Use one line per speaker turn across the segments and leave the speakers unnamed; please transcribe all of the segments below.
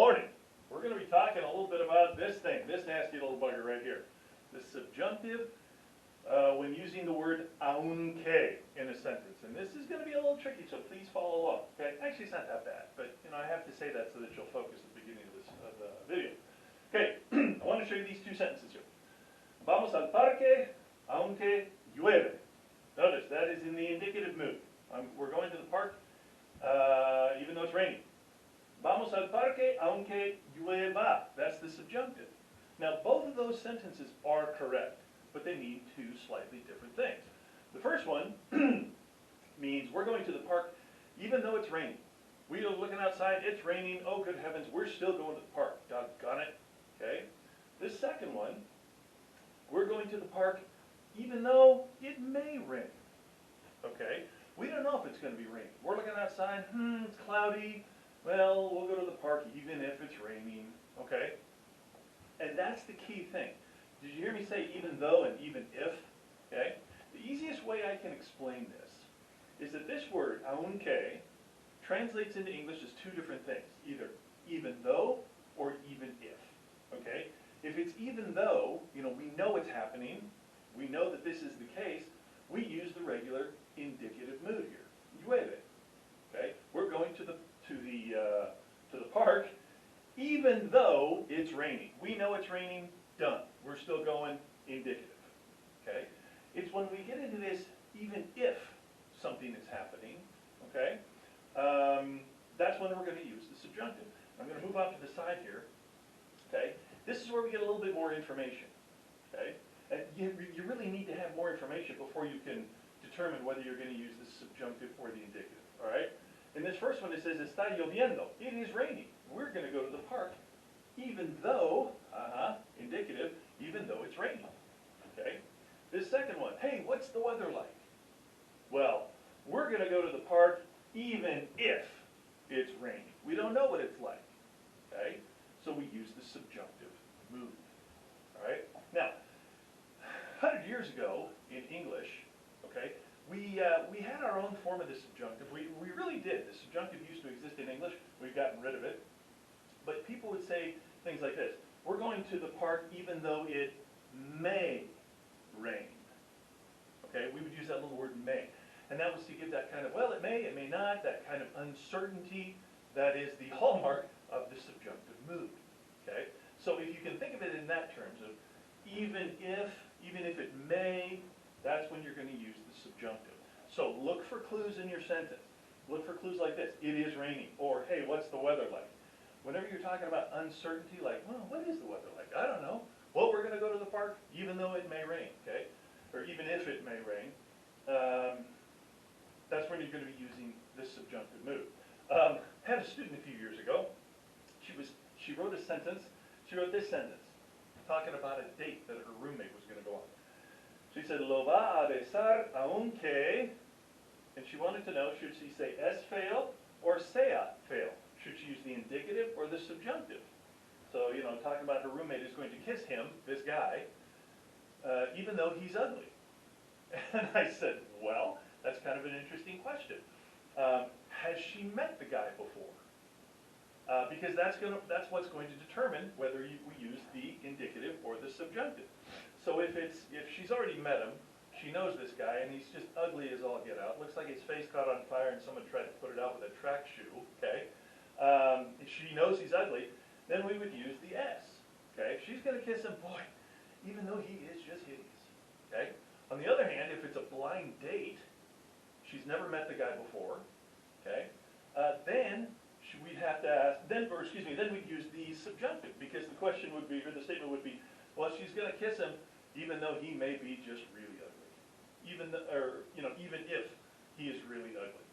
Morning. We're going to be talking a little bit about this thing, this nasty little bugger right here. The subjunctive when using the word aunque in a sentence. And this is going to be a little tricky, so please follow along. Okay? Actually, it's not that bad, but I have to say that so that you'll focus at the beginning of the video. Okay, I want to show you these two sentences here. Vamos al parque aunque llueve. Notice that is in the indicative mood. We're going to the park even though it's raining. Vamos al parque aunque llueva. That's the subjunctive. Now, both of those sentences are correct, but they mean two slightly different things. The first one means we're going to the park even though it's raining. We are looking outside, it's raining, oh good heavens, we're still going to the park. Doggone it. Okay? This second one, we're going to the park even though it may rain. Okay? We don't know if it's going to be raining. We're looking outside, it's cloudy. Well, we'll go to the park even if it's raining. Okay? And that's the key thing. Did you hear me say even though and even if? Okay? The easiest way I can explain this is that this word, aunque, translates into English as two different things. Either even though or even if. Okay? If it's even though, we know it's happening, we know that this is the case, we use the regular indicative mood here. Llueve. Okay? We're going to the park even though it's raining. We know it's raining, done. We're still going, indicative. Okay? It's when we get into this even if something is happening, okay, that's when we're going to use the subjunctive. I'm going to move off to the side here. Okay? This is where we get a little bit more information. Okay? And you really need to have more information before you can determine whether you're going to use the subjunctive or the indicative. All right? In this first one, it says, está lloviendo. It is raining. We're going to go to the park even though, indicative, even though it's raining. Okay? This second one, hey, what's the weather like? Well, we're going to go to the park even if it's raining. We don't know what it's like. Okay? So we use the subjunctive mood. All right? Now, 100 years ago in English, okay, we had our own form of the subjunctive. We really did. The subjunctive used to exist in English. We've gotten rid of it. But people would say things like this. We're going to the park even though it may rain. Okay, we would use that little word may. And that was to give that kind of, well, it may not, that kind of uncertainty that is the hallmark of the subjunctive mood. Okay? So if you can think of it in that terms of even if it may, that's when you're going to use the subjunctive. So look for clues in your sentence. Look for clues like this. It is raining. Or, hey, what's the weather like? Whenever you're talking about uncertainty, like, well, what is the weather like? I don't know. Well, we're going to go to the park even though it may rain, okay? Or even if it may rain. That's when you're going to be using this subjunctive mood. Had a student a few years ago. She wrote a sentence. She wrote this sentence, talking about a date that her roommate was going to go on. She said, lo va a besar aunque, and she wanted to know, should she say es fail or sea fail? Should she use the indicative or the subjunctive? So, talking about her roommate is going to kiss him, this guy, even though he's ugly. And I said, well, that's kind of an interesting question. Has she met the guy before? Because that's what's going to determine whether we use the indicative or the subjunctive. So if she's already met him, she knows this guy, and he's just ugly as all get out. Looks like his face caught on fire and someone tried to put it out with a track shoe. Okay, she knows he's ugly. Then we would use the S. Okay, if she's going to kiss him, boy, even though he is just hideous. Okay. On the other hand, if it's a blind date, she's never met the guy before. Okay, then we'd have to ask. Then we'd use the subjunctive because the question would be, or the statement would be, well, she's going to kiss him, even though he may be just really ugly, even if he is really ugly.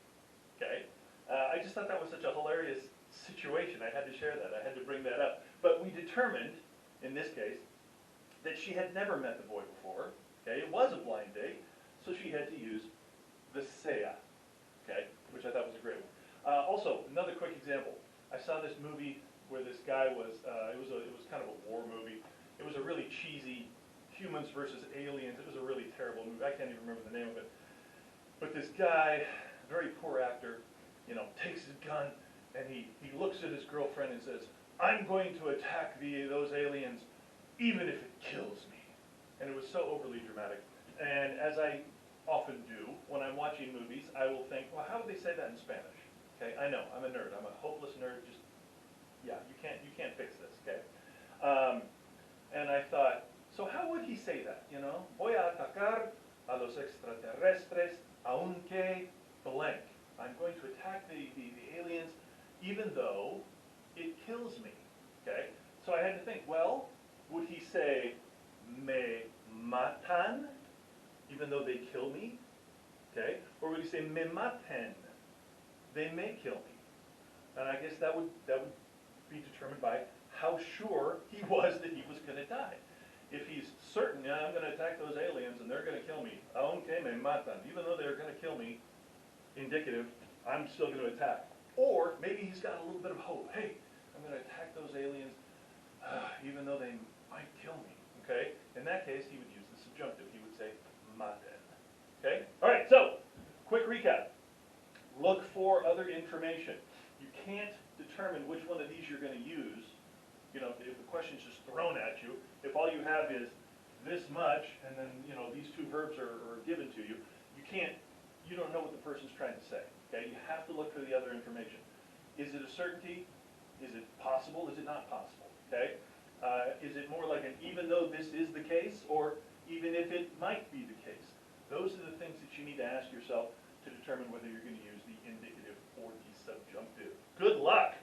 Okay, I just thought that was such a hilarious situation. I had to share that. I had to bring that up. But we determined, in this case, that she had never met the boy before. Okay, it was a blind date, so she had to use the sea. Okay, which I thought was a great one. Also, another quick example. I saw this movie where this guy was. It was kind of a war movie. It was a really cheesy humans versus aliens. It was a really terrible movie. I can't even remember the name of it. But this guy, very poor actor, takes his gun and he looks at his girlfriend and says, I'm going to attack those aliens even if it kills me. And it was so overly dramatic. And as I often do when I'm watching movies, I will think, well, how would they say that in Spanish? Okay, I know, I'm a nerd. I'm a hopeless nerd. Just, yeah, you can't fix this, okay? And I thought, so how would he say that, you know? Voy a atacar a los extraterrestres, aunque blank. I'm going to attack the aliens even though it kills me, okay? So I had to think, well, would he say, me matan, even though they kill me, okay? Or would he say, me maten, they may kill me? And I guess that would be determined by how sure he was that he was going to die. If he's certain, yeah, I'm going to attack those aliens and they're going to kill me, aunque me matan, even though they're going to kill me, indicative, I'm still going to attack. Or maybe he's got a little bit of hope. Hey, I'm going to attack those aliens even though they might kill me, okay? In that case, he would use the subjunctive. He would say maten, okay? All right, so quick recap. Look for other information. You can't determine which one of these you're going to use, you know, if the question's just thrown at you. If all you have is this much and then, you know, these two verbs are given to you, you don't know what the person's trying to say, okay? You have to look for the other information. Is it a certainty? Is it possible? Is it not possible, okay? Is it more like an even though this is the case, or even if it might be the case? Those are the things that you need to ask yourself to determine whether you're going to use the indicative or the subjunctive. Good luck!